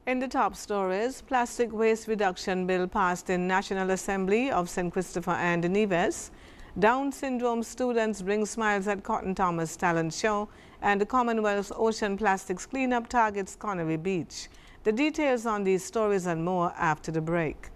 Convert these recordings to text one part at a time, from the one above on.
In the top stories, plastic waste reduction bill passed in National Assembly of St. Christopher and Nevis. Down syndrome students bring smiles at Cotton Thomas Talent Show, and the Commonwealth's Ocean Plastics Cleanup targets Connery Beach. The details on these stories and more after the break.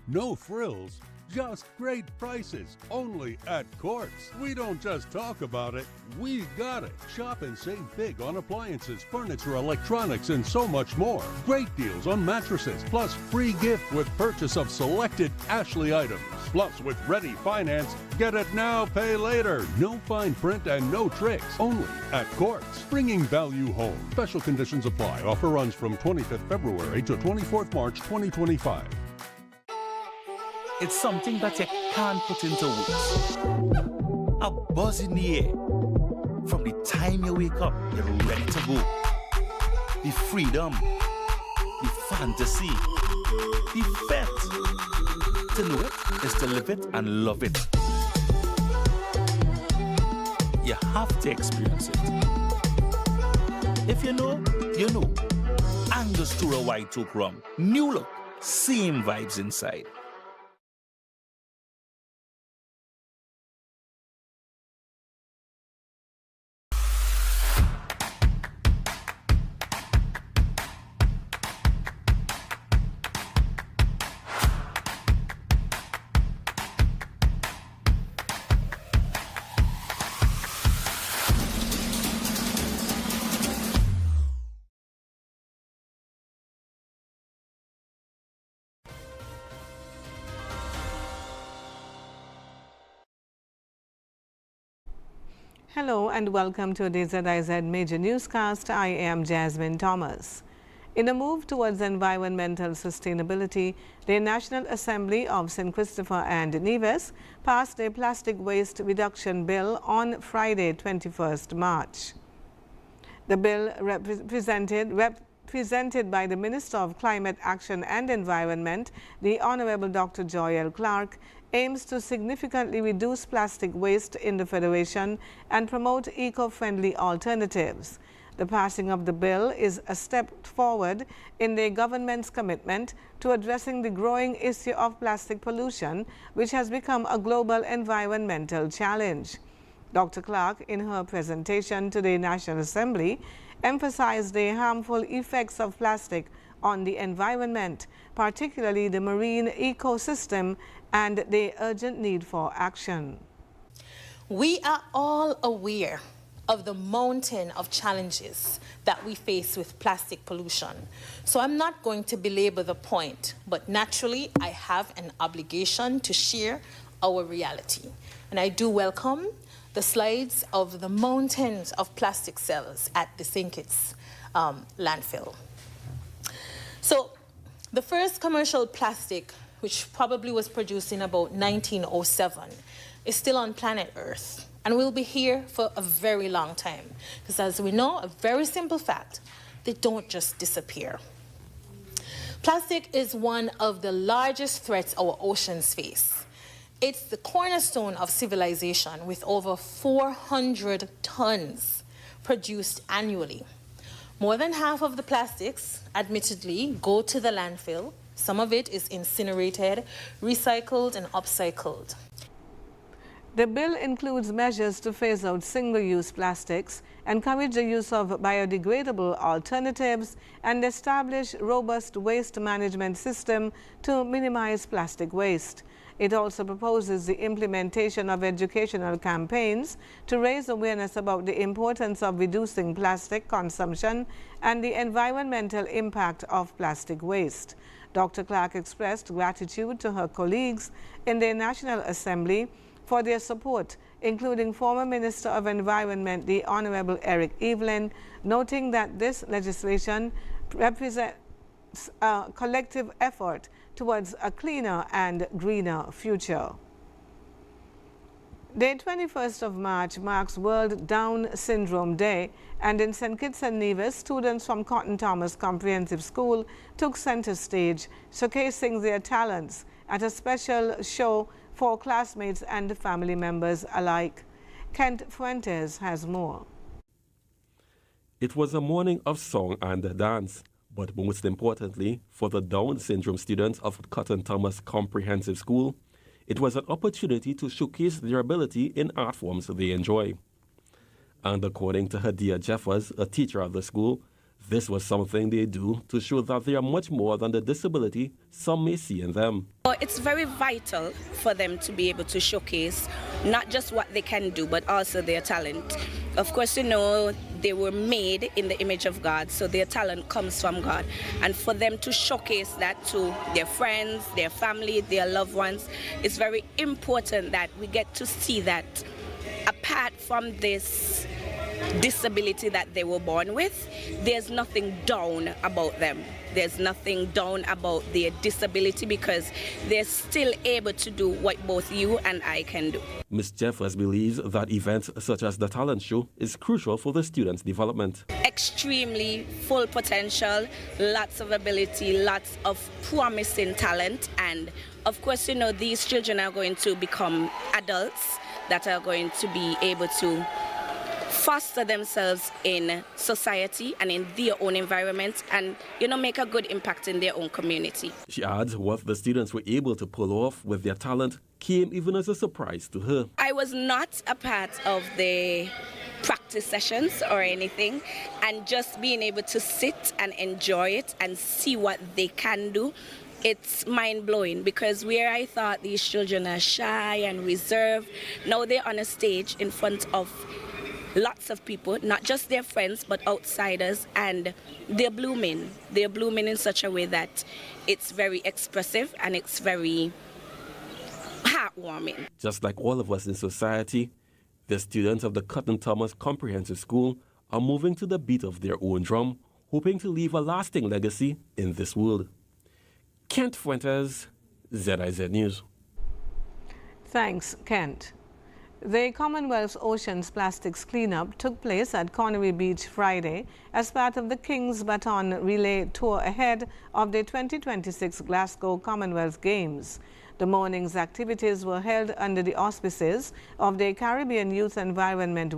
No frills, just great prices, only at Courts. We don't just talk about it, we got it. Shop and save big on appliances, furniture, electronics, and so much more. Great deals on mattresses, plus free gift with purchase of selected Ashley items. Plus, with Ready Finance, get it now, pay later. No fine print and no tricks, only at Courts. Bringing value home. Special conditions apply. Offer runs from 25th February to 24th March 2025. It's something that you can't put into words. A buzz in the air. From the time you wake up, you're ready to go. The freedom, the fantasy, the fete. To know it is to live it and love it. You have to experience it. If you know, you know. Angostura White Oak Rum. New look, same vibes inside. Hello and welcome to the ZIZ Major Newscast. I am Jasmine Thomas. In a move towards environmental sustainability, the National Assembly of St. Christopher and Nevis passed a plastic waste reduction bill on Friday, 21st March. The bill presented by the Minister of Climate Action and Environment, the Honorable Dr. Joy L. Clark, aims to significantly reduce plastic waste in the Federation and promote eco-friendly alternatives. The passing of the bill is a step forward in the government's commitment to addressing the growing issue of plastic pollution, which has become a global environmental challenge. Dr. Clark, in her presentation to the National Assembly, emphasized the harmful effects of plastic on the environment, particularly the marine ecosystem, and the urgent need for action. We are all aware of the mountain of challenges that we face with plastic pollution. So I'm not going to belabor the point, but naturally I have an obligation to share our reality. And I do welcome the slides of the mountains of plastic cells at the St. Kitts landfill. So the first commercial plastic, which probably was produced in about 1907, is still on planet Earth and will be here for a very long time. Because as we know, a very simple fact, they don't just disappear. Plastic is one of the largest threats our oceans face. It's the cornerstone of civilization, with over 400 tons produced annually. More than half of the plastics, admittedly, go to the landfill. Some of it is incinerated, recycled, and upcycled. The bill includes measures to phase out single-use plastics, encourage the use of biodegradable alternatives, and establish robust waste management system to minimize plastic waste. It also proposes the implementation of educational campaigns to raise awareness about the importance of reducing plastic consumption and the environmental impact of plastic waste. Dr. Clark expressed gratitude to her colleagues in the National Assembly for their support, including former Minister of Environment, the Honorable Eric Evelyn, noting that this legislation represents a collective effort towards a cleaner and greener future. The 21st of March marks World Down Syndrome Day, and in St. Kitts and Nevis, students from Cotton Thomas Comprehensive School took center stage, showcasing their talents at a special show for classmates and family members alike. Kent Fuentes has more. It was a morning of song and dance, But most importantly, for the Down syndrome students of Cotton Thomas Comprehensive School, it was an opportunity to showcase their ability in art forms they enjoy. And according to Hadia Jeffers, a teacher at the school, this was something they do to show that they are much more than the disability some may see in them. It's very vital for them to be able to showcase not just what they can do, but also their talent. Of course, you know, they were made in the image of God, so their talent comes from God. And for them to showcase that to their friends, their family, their loved ones, it's very important that we get to see that apart from this disability that they were born with, there's nothing down about them. There's nothing down about their disability because they're still able to do what both you and I can do. Ms. Jeffers believes that events such as the talent show is crucial for the students' development. Extremely full potential, lots of ability, lots of promising talent, and of course, you know, these children are going to become adults that are going to be able to foster themselves in society and in their own environment and, you know, make a good impact in their own community. She adds what the students were able to pull off with their talent came even as a surprise to her. I was not a part of the practice sessions or anything, and just being able to sit and enjoy it and see what they can do, it's mind-blowing, because where I thought these children are shy and reserved, now they're on a stage in front of lots of people, not just their friends, but outsiders, and they're blooming. They're blooming in such a way that it's very expressive and it's very heartwarming. Just like all of us in society, the students of the Cotton Thomas Comprehensive School are moving to the beat of their own drum, hoping to leave a lasting legacy in this world. Kent Fuentes, ZIZ News. Thanks, Kent. The Commonwealth Oceans Plastics Cleanup took place at Connery Beach Friday as part of the King's Baton Relay Tour ahead of the 2026 Glasgow Commonwealth Games. The morning's activities were held under the auspices of the Caribbean Youth Environment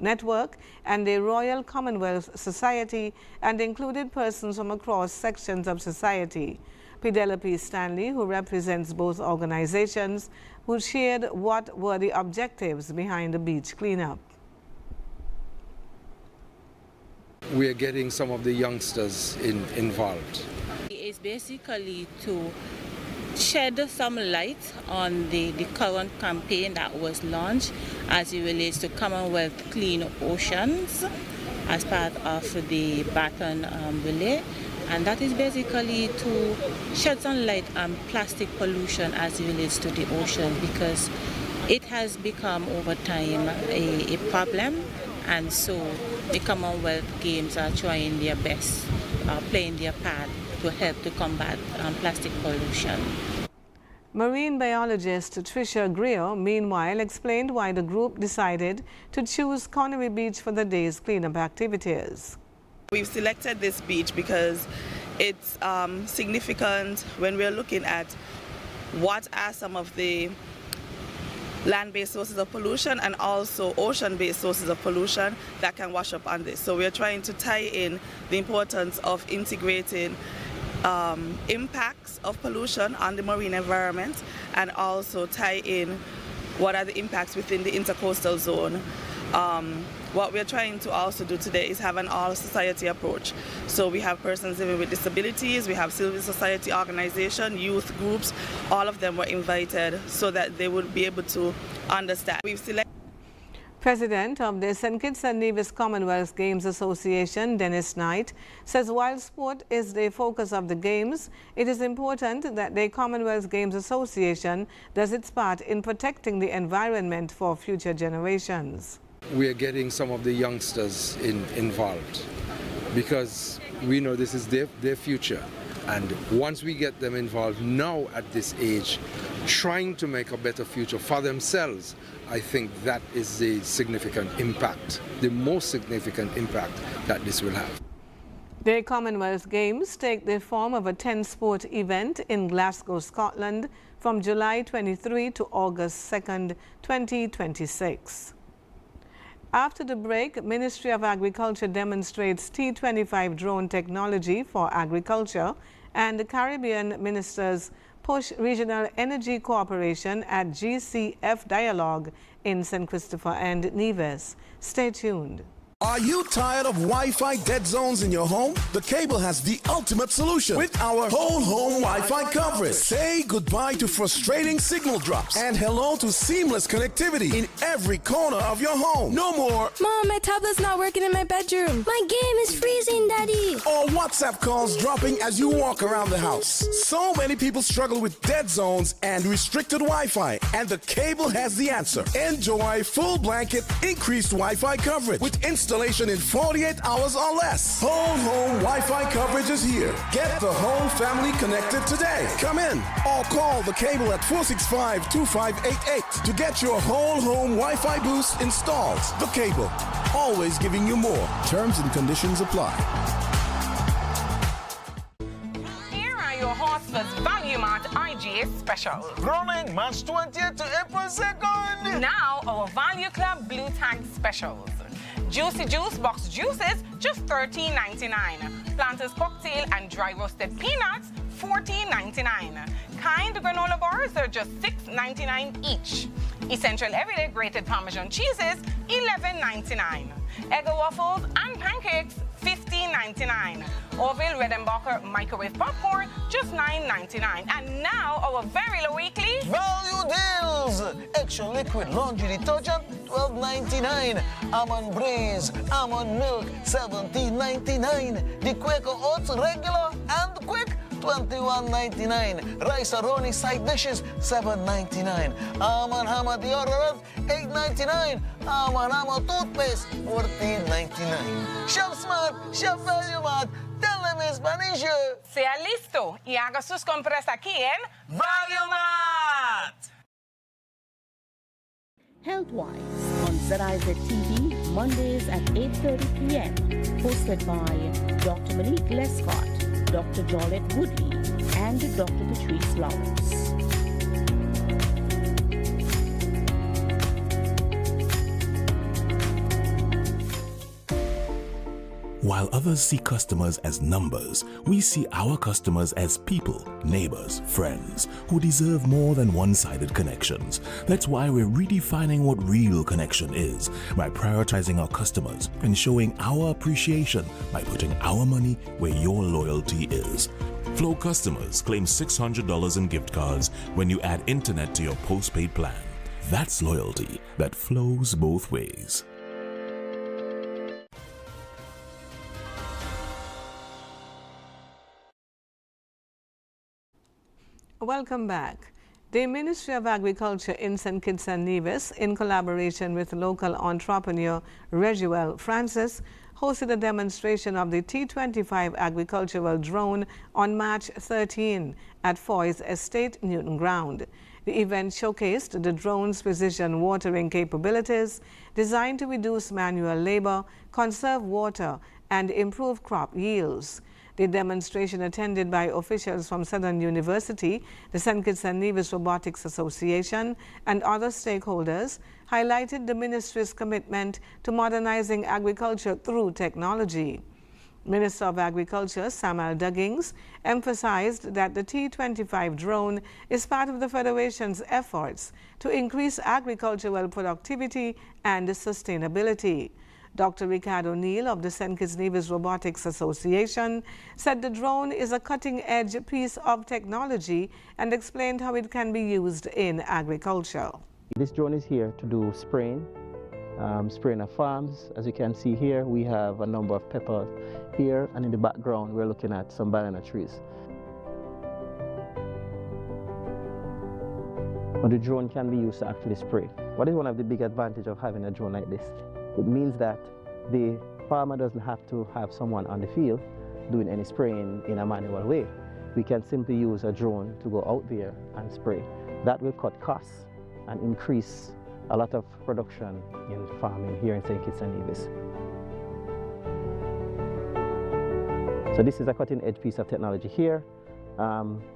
Network and the Royal Commonwealth Society, and included persons from across sections of society. Penelope Stanley, who represents both organizations, who shared what were the objectives behind the beach cleanup. We are getting some of the youngsters involved. It's basically to shed some light on the current campaign that was launched as it relates to Commonwealth Clean Oceans as part of the Baton Relay. And that is basically to shed some light on plastic pollution as it relates to the ocean, because it has become over time a problem, and so the Commonwealth Games are trying their best, playing their part to help to combat plastic pollution. Marine biologist Tricia Greer, meanwhile, explained why the group decided to choose Connery Beach for the day's cleanup activities. We've selected this beach because it's significant when we're looking at what are some of the land-based sources of pollution and also ocean-based sources of pollution that can wash up on this. So we're trying to tie in the importance of integrating impacts of pollution on the marine environment, and also tie in what are the impacts within the intercoastal zone. What we're trying to also do today is have an all-society approach. So we have persons living with disabilities, we have civil society organization, youth groups, all of them were invited so that they would be able to understand. We've selected President of the St. Kitts and Nevis Commonwealth Games Association, Dennis Knight, says while sport is the focus of the Games, it is important that the Commonwealth Games Association does its part in protecting the environment for future generations. We are getting some of the youngsters involved because we know this is their future. And once we get them involved now at this age, trying to make a better future for themselves, I think that is the significant impact, the most significant impact that this will have. The Commonwealth Games take the form of a 10-sport event in Glasgow, Scotland from July 23 to August 2nd, 2026. After the break, Ministry of Agriculture demonstrates T-25 drone technology for agriculture, and the Caribbean ministers push regional energy cooperation at GCF Dialogue in St. Christopher and Nevis. Stay tuned. Are you tired of Wi-Fi dead zones in your home? The Cable has the ultimate solution with our whole home Wi-Fi coverage. Say goodbye to frustrating signal drops and hello to seamless connectivity in every corner of your home. No more Mom, my tablet's not working in my bedroom. My game is freezing, Daddy. or WhatsApp calls dropping as you walk around the house. So many people struggle with dead zones and restricted Wi-Fi, and the Cable has the answer. Enjoy full blanket increased Wi-Fi coverage with installation in 48 hours or less. Whole home Wi-Fi coverage is here. Get the whole family connected today. Come in or call the Cable at 465-2588 to get your whole home Wi-Fi boost installed. The Cable, always giving you more. Terms and conditions apply. Here are your Horse's Value Mart IGA specials. Running March 20th to April 2nd. Now our Value Club Blue Tag specials. Juicy Juice box juices, just $13.99. Planters cocktail and dry roasted peanuts, $14.99. Kind granola bars are just $6.99 each. Essential everyday grated Parmesan cheeses, $11.99. Egg waffles and pancakes, $15.99. Orville Redenbacher microwave popcorn, just $9.99. And now our very low weekly Value deals! Extra liquid laundry detergent, $12.99. Almond Braze, almond milk, $17.99. The Quaker Oats regular and quick, $21.99. Rice Aroni side dishes, $7.99. Almond Hammer deodorant, $8.99. Almond Hammer toothpaste, $14.99. Shop Smart, Shop Value Mart. Tell them in Spanish. Sea listo y haga sus compras aquí en Value Mart! Healthwise on ZIZ TV, Mondays at 8:30 p.m. Hosted by Dr. Malik Lescott, Dr. Jolette Woodley, and Dr. Patrice Lawrence. While others see customers as numbers, we see our customers as people, neighbors, friends, who deserve more than one-sided connections. That's why we're redefining what real connection is by prioritizing our customers and showing our appreciation by putting our money where your loyalty is. Flow customers claim $600 in gift cards when you add internet to your postpaid plan. That's loyalty that flows both ways. Welcome back. The Ministry of Agriculture in St. Kitts and Nevis, in collaboration with local entrepreneur Reguel Francis, hosted a demonstration of the T-25 agricultural drone on March 13 at Foy's Estate, Newton Ground. The event showcased the drone's precision watering capabilities, designed to reduce manual labor, conserve water, and improve crop yields. The demonstration, attended by officials from Southern University, the St. Kitts and Nevis Robotics Association, and other stakeholders, highlighted the ministry's commitment to modernizing agriculture through technology. Minister of Agriculture Samuel Duggins emphasized that the T-25 drone is part of the Federation's efforts to increase agricultural productivity and sustainability. Dr. Ricardo Neal of the St. Kitts Nevis Robotics Association said the drone is a cutting-edge piece of technology and explained how it can be used in agriculture. This drone is here to do spraying of farms. As you can see here, we have a number of peppers here, and in the background we're looking at some banana trees. But the drone can be used to actually spray. What is one of the big advantages of having a drone like this? It means that the farmer doesn't have to have someone on the field doing any spraying in a manual way. We can simply use a drone to go out there and spray. That will cut costs and increase a lot of production in farming here in St. Kitts and Nevis. So this is a cutting-edge piece of technology here.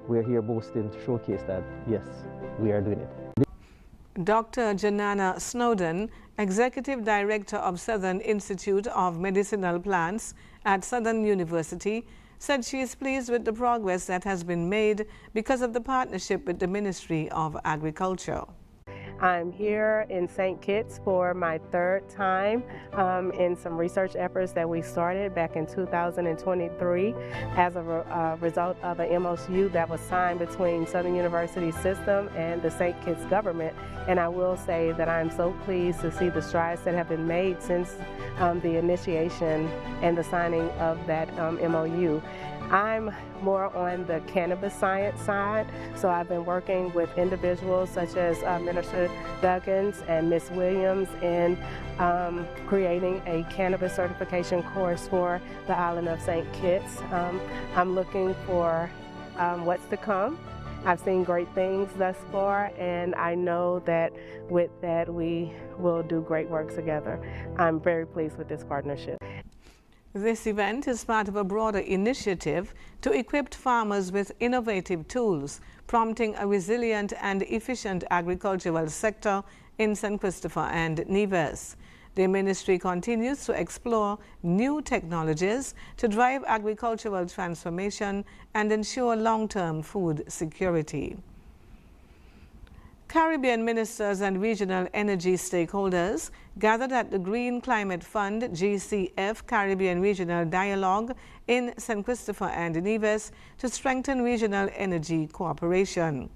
We're here boasting to showcase that, yes, we are doing it. Dr. Janana Snowden Executive Director of Southern Institute of Medicinal Plants at Southern University, said she is pleased with the progress that has been made because of the partnership with the Ministry of Agriculture. I'm here in St. Kitts for my third time in some research efforts that we started back in 2023 as a result of an MOU that was signed between Southern University System and the St. Kitts government. And I will say that I'm so pleased to see the strides that have been made since the initiation and the signing of that MOU. I'm more on the cannabis science side, so I've been working with individuals such as Minister Duggins and Ms. Williams in creating a cannabis certification course for the island of St. Kitts. I'm looking for what's to come. I've seen great things thus far, and I know that with that we will do great work together. I'm very pleased with this partnership. This event is part of a broader initiative to equip farmers with innovative tools, prompting a resilient and efficient agricultural sector in St. Christopher and Nevis. The ministry continues to explore new technologies to drive agricultural transformation and ensure long-term food security. Caribbean ministers and regional energy stakeholders gathered at the Green Climate Fund GCF Caribbean Regional Dialogue in St. Christopher and Nevis to strengthen regional energy cooperation.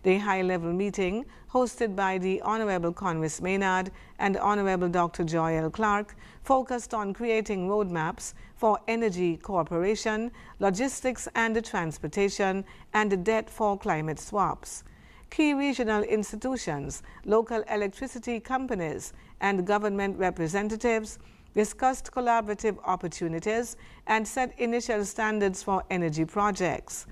The high-level meeting, hosted by the Honorable Conwys Maynard and Honorable Dr. Joel Clark, focused on creating roadmaps for energy cooperation, logistics and transportation, and debt for climate swaps. Key regional institutions, local electricity companies, and government representatives discussed collaborative opportunities and set initial standards for energy projects.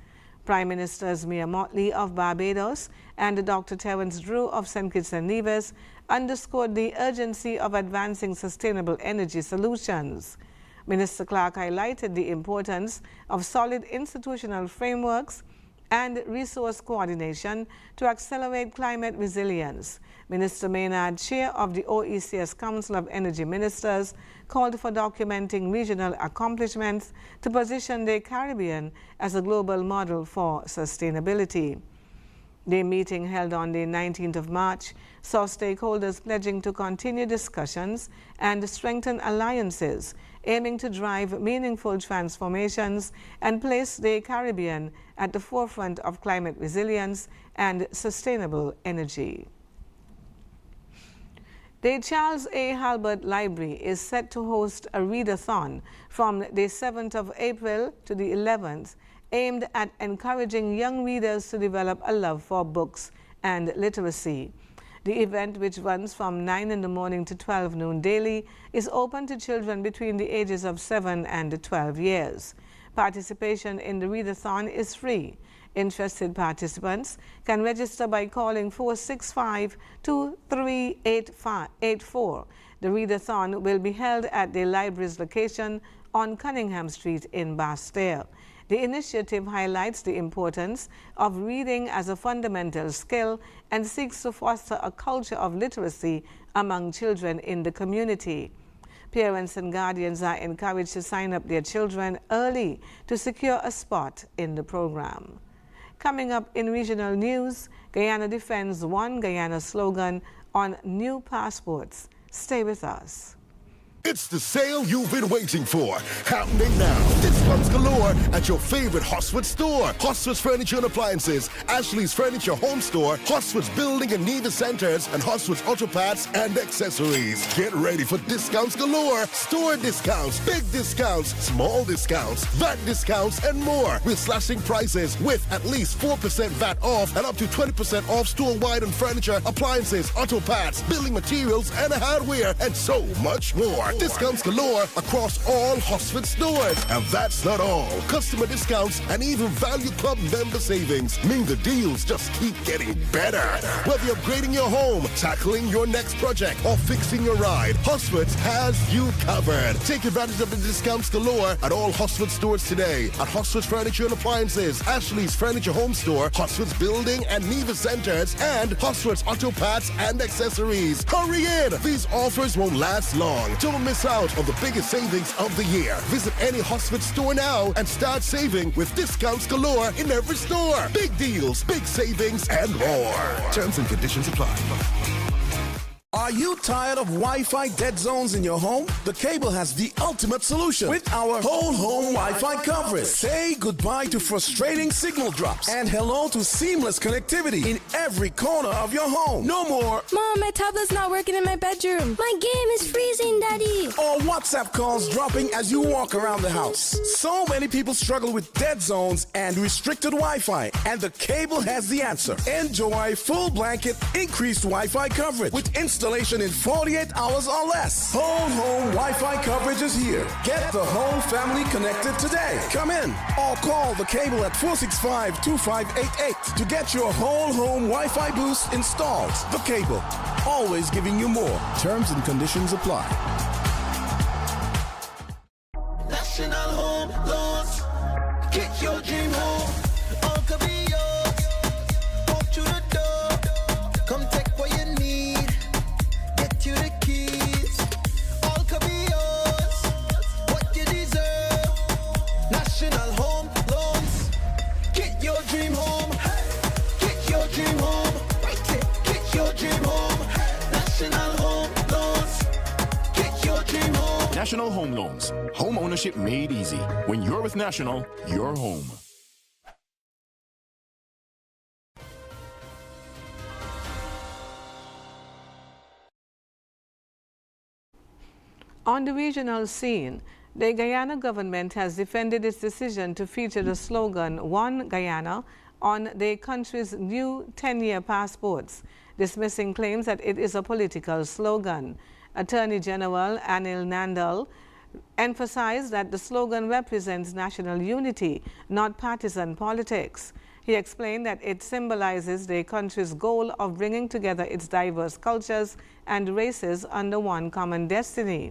Prime Ministers Mia Mottley of Barbados and Dr. Terence Drew of St. Kitts and Nevis underscored the urgency of advancing sustainable energy solutions. Minister Clark highlighted the importance of solid institutional frameworks and resource coordination to accelerate climate resilience. Minister Maynard, chair of the OECS Council of Energy Ministers, called for documenting regional accomplishments to position the Caribbean as a global model for sustainability. The meeting, held on the 19th of March, saw stakeholders pledging to continue discussions and strengthen alliances, aiming to drive meaningful transformations and place the Caribbean at the forefront of climate resilience and sustainable energy. The Charles A. Halbert Library is set to host a read-a-thon from the 7th of April to the 11th, aimed at encouraging young readers to develop a love for books and literacy. The event, which runs from 9 in the morning to 12 noon daily, is open to children between the ages of 7 and 12 years. Participation in the read-a-thon is free. Interested participants can register by calling 465-2384. The read-a-thon will be held at the library's location on Cunningham Street in Bastille. The initiative highlights the importance of reading as a fundamental skill and seeks to foster a culture of literacy among children in the community. Parents and guardians are encouraged to sign up their children early to secure a spot in the program. Coming up in regional news, Guyana defends One Guyana slogan on new passports. Stay with us. It's the sale you've been waiting for. Happening now. Discounts galore at your favorite Hosford store. Hosford's Furniture and Appliances, Ashley's Furniture Home Store, Hosford's Building and Nevis Centers, and Hosford's Auto Parts and Accessories. Get ready for discounts galore. Store discounts, big discounts, small discounts, VAT discounts, and more. We're slashing prices with at least 4% VAT off and up to 20% off store-wide on furniture, appliances, auto parts, building materials, and hardware, and so much more. Discounts galore across all Hosford stores. And that's That's not all. Customer discounts and even Value Club member savings mean the deals just keep getting better. Whether you're upgrading your home, tackling your next project, or fixing your ride, Hosford's has you covered. Take advantage of the discounts galore at all Hosford stores today. At Hosford's Furniture and Appliances, Ashley's Furniture Home Store, Hosford's Building and Neva Centers, and Hosford's Auto Parts and Accessories. Hurry in! These offers won't last long. Don't miss out on the biggest savings of the year. Visit any Hosford store now and start saving with discounts galore in every store. Big deals, big savings, and more. Terms and conditions apply. Are you tired of Wi-Fi dead zones in your home? The Cable has the ultimate solution with our whole home Wi-Fi coverage. Say goodbye to frustrating signal drops and hello to seamless connectivity in every corner of your home. No more, Mom, my tablet's not working in my bedroom. My game is freezing, Daddy. or WhatsApp calls dropping as you walk around the house. So many people struggle with dead zones and restricted Wi-Fi, and the Cable has the answer. Enjoy full blanket increased Wi-Fi coverage with installation in 48 hours or less. Whole home Wi-Fi coverage is here. Get the whole family connected today. Come in or call the Cable at 465-2588 to get your whole home Wi-Fi boost installed. The Cable, always giving you more. Terms and conditions apply. National Home Loans. Get your dream home. All could be yours. Walk through the door. Come take what you need. Get you the keys. All could be yours. What you deserve. National Home Loans. Get your dream home. Get your dream home. Get your dream home. National Home Loans. Get your dream home. National Home Loans. Home ownership made easy. When you're with National, you're home. On the regional scene, the Guyana government has defended its decision to feature the slogan "One Guyana" on the country's new 10-year passports, dismissing claims that it is a political slogan. Attorney General Anil Nandal emphasized that the slogan represents national unity, not partisan politics. He explained that it symbolizes the country's goal of bringing together its diverse cultures and races under one common destiny.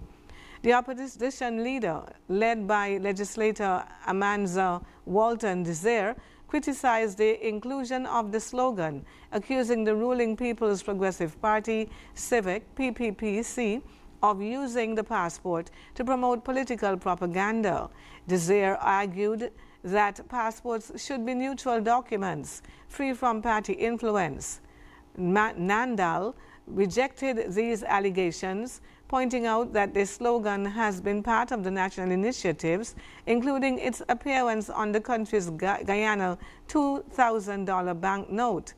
The opposition leader, led by legislator Amanza Walton Desir, criticized the inclusion of the slogan, accusing the ruling People's Progressive Party, Civic, PPPC, of using the passport to promote political propaganda. Desir argued that passports should be neutral documents, free from party influence. Nandal rejected these allegations, pointing out that the slogan has been part of the national initiatives, including its appearance on the country's Guyana $2,000 banknote.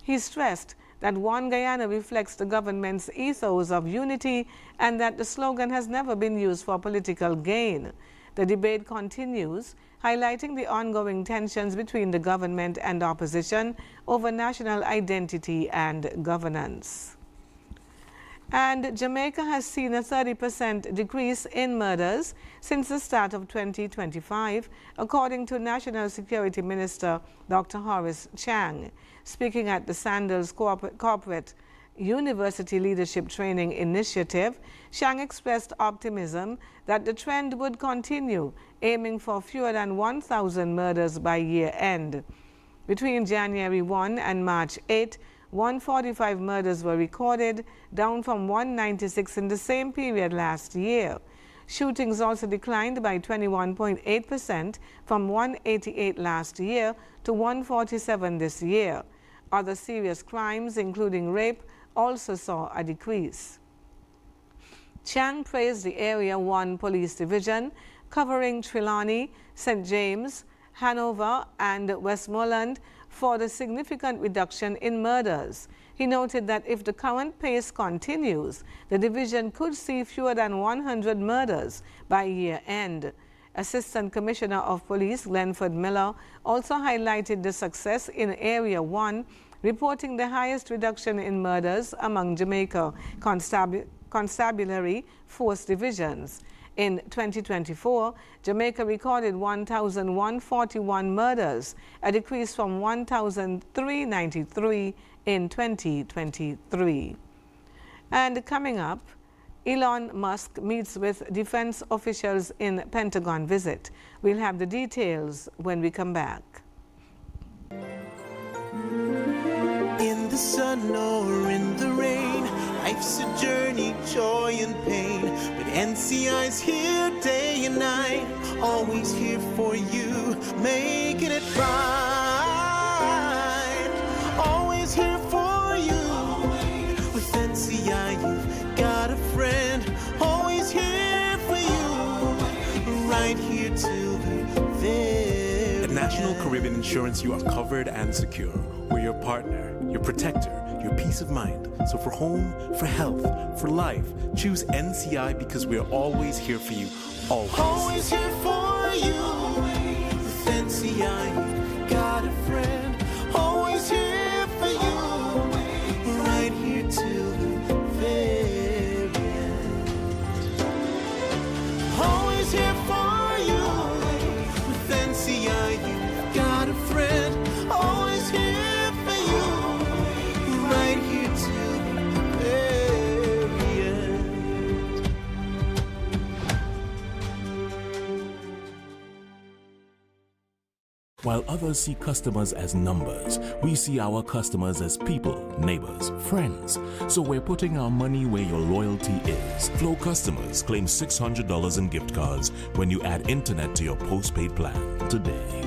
He stressed that One Guyana reflects the government's ethos of unity and that the slogan has never been used for political gain. The debate continues, highlighting the ongoing tensions between the government and opposition over national identity and governance. And Jamaica has seen a 30% decrease in murders since the start of 2025, according to National Security Minister Dr. Horace Chang. Speaking at the Sandals Corporate University Leadership Training Initiative, Chang expressed optimism that the trend would continue, aiming for fewer than 1,000 murders by year end. Between January 1 and March 8, 145 murders were recorded, down from 196 in the same period last year. Shootings also declined by 21.8% from 188 last year to 147 this year. Other serious crimes, including rape, also saw a decrease. Chang praised the Area 1 Police Division, covering Trelawney, St. James, Hanover, and Westmoreland, for the significant reduction in murders. He noted that if the current pace continues, the division could see fewer than 100 murders by year end. Assistant Commissioner of Police Glenford Miller also highlighted the success in Area 1, reporting the highest reduction in murders among Jamaica Constabulary Force divisions. In 2024, Jamaica recorded 1,141 murders, a decrease from 1,393 in 2023. And coming up, Elon Musk meets with defense officials in Pentagon visit. We'll have the details when we come back. In the sun or in the rain, life's a journey, joy and pain. But NCI's here day and night, always here for you, making it right. Always here for you. With NCI, you've got a friend, always here for you, right here till the very At National Caribbean Insurance, you are covered and secure. We're your partner, your protector, your peace of mind. So for home, for health, for life, choose NCI because we're always here for you. Always. Always here for you. With NCI, you've got a friend, always here for you, right here till the very end. Always here for you. With NCI, you've got a friend, always here for you, right here till the very end. While others see customers as numbers, we see our customers as people, neighbors, friends. So we're putting our money where your loyalty is. Flow customers claim $600 in gift cards when you add internet to your postpaid plan today.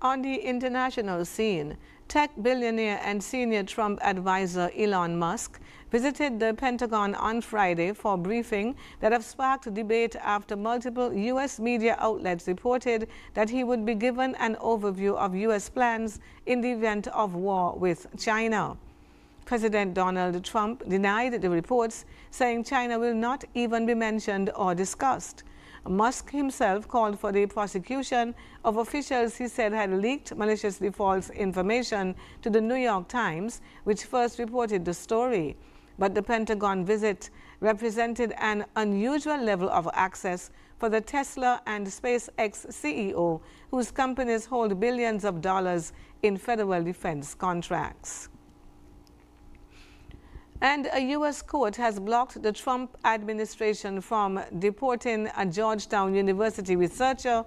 On the international scene, tech billionaire and senior Trump advisor Elon Musk visited the Pentagon on Friday for a briefing that have sparked debate after multiple U.S. media outlets reported that he would be given an overview of U.S. plans in the event of war with China. President Donald Trump denied the reports, saying China will not even be mentioned or discussed. Musk himself called for the prosecution of officials he said had leaked maliciously false information to the New York Times, which first reported the story. But the Pentagon visit represented an unusual level of access for the Tesla and SpaceX CEO, whose companies hold billions of dollars in federal defense contracts. And a U.S. court has blocked the Trump administration from deporting a Georgetown University researcher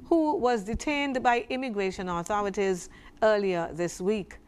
who was detained by immigration authorities earlier this week.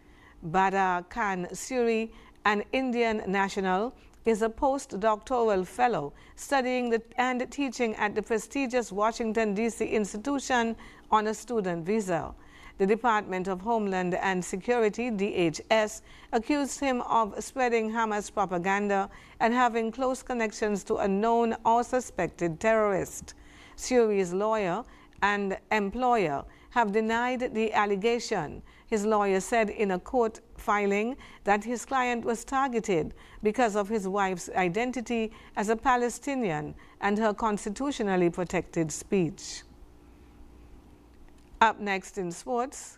Bada Khan Suri, an Indian national, is a postdoctoral fellow studying and teaching at the prestigious Washington, D.C. institution on a student visa. The Department of Homeland and Security, DHS, accused him of spreading Hamas propaganda and having close connections to a known or suspected terrorist. Suri's lawyer and employer have denied the allegation. His lawyer said in a court filing that his client was targeted because of his wife's identity as a Palestinian and her constitutionally protected speech. Up next in sports,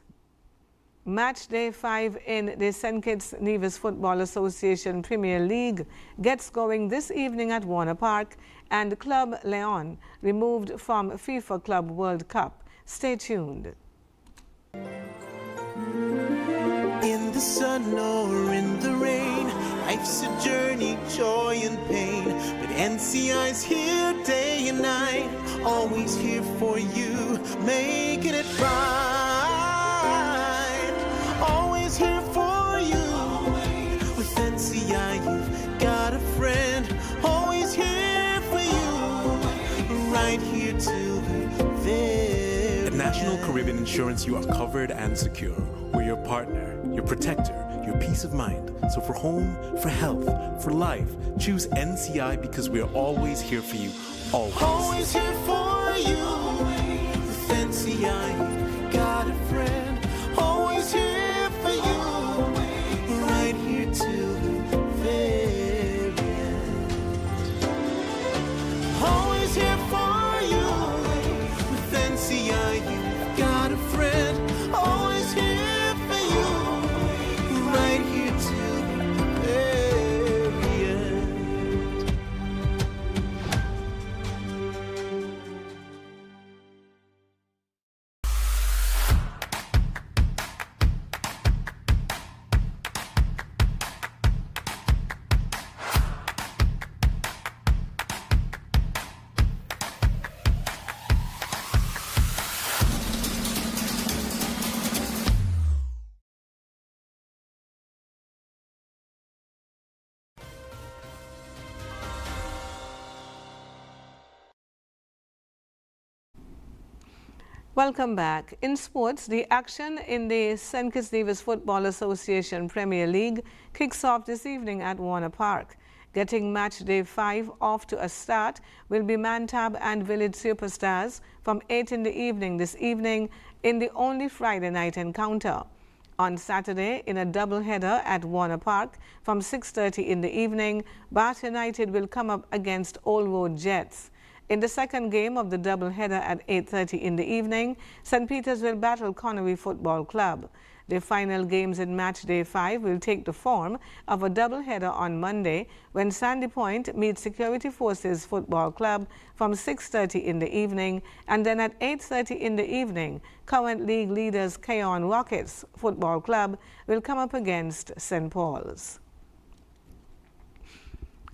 match day 5 in the St. Kitts Nevis Football Association Premier League gets going this evening at Warner Park, and Club Leon removed from FIFA Club World Cup. Stay tuned. In the sun or in the rain, life's a journey, joy and pain. But NCI's here day and night, always here for you, making it right. Always here for you. With NCI, you've got a friend, always here for you, right here till the very At National Caribbean Insurance, you are covered and secure. We're your partner, your protector, your peace of mind. So for home, for health, for life, choose NCI because we're always here for you. Always. Always here for you. With NCI, you've got a friend, always here for you, right here till the very end. Always here for you. With NCI, you've got a friend, always here for you, right here till Welcome back. In sports, the action in the St. Kitts Nevis Football Association Premier League kicks off this evening at Warner Park. Getting match day 5 off to a start will be Mantab and Village Superstars from 8 in the evening this evening in the only Friday night encounter. On Saturday, in a double-header at Warner Park from 6:30 in the evening, Bath United will come up against Old Road Jets. In the second game of the double-header at 8:30 in the evening, St. Peter's will battle Connery Football Club. The final games in match day 5 will take the form of a double-header on Monday when Sandy Point meets Security Forces Football Club from 6:30 in the evening, and then at 8:30 in the evening, current league leaders Keon Rockets Football Club will come up against St. Paul's.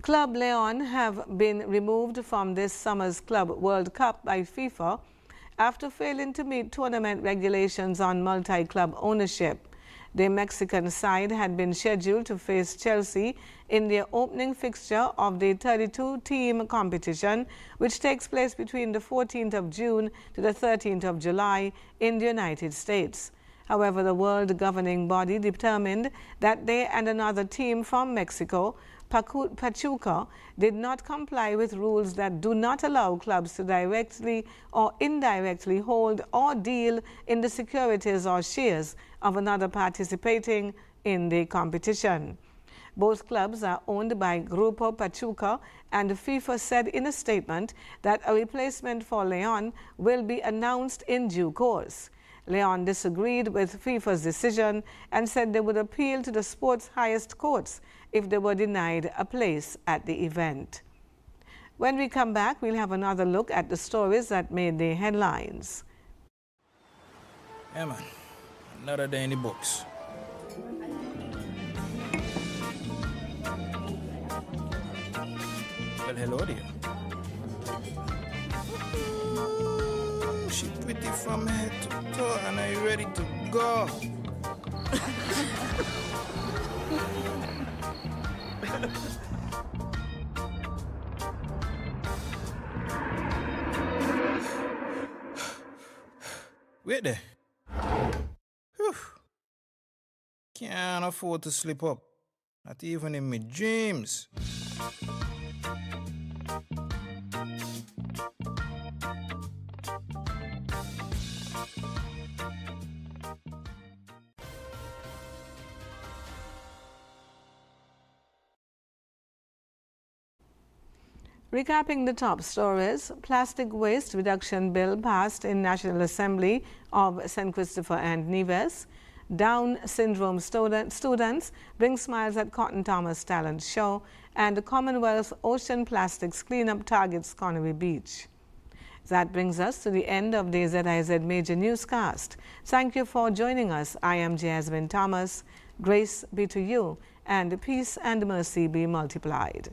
Club Leon have been removed from this summer's Club World Cup by FIFA after failing to meet tournament regulations on multi-club ownership. The Mexican side had been scheduled to face Chelsea in their opening fixture of the 32-team competition, which takes place between the 14th of June to the 13th of July in the United States. However, the world governing body determined that they and another team from Mexico, Pachuca, did not comply with rules that do not allow clubs to directly or indirectly hold or deal in the securities or shares of another participating in the competition. Both clubs are owned by Grupo Pachuca, and FIFA said in a statement that a replacement for Leon will be announced in due course. Leon disagreed with FIFA's decision and said they would appeal to the sport's highest courts if they were denied a place at the event. When we come back, we'll have another look at the stories that made the headlines. Yeah, man. Another day in the books. Well, hello there. She pretty from head to toe, and are you ready to go? Wait there. Whew. Can't afford to slip up, not even in my dreams. Recapping the top stories, plastic waste reduction bill passed in National Assembly of St. Christopher and Nevis. Down syndrome students bring smiles at Cotton Thomas Talent Show, and the Commonwealth Ocean Plastics Cleanup targets Connery Beach. That brings us to the end of the ZIZ Major Newscast. Thank you for joining us. I am Jasmine Thomas. Grace be to you, and peace and mercy be multiplied.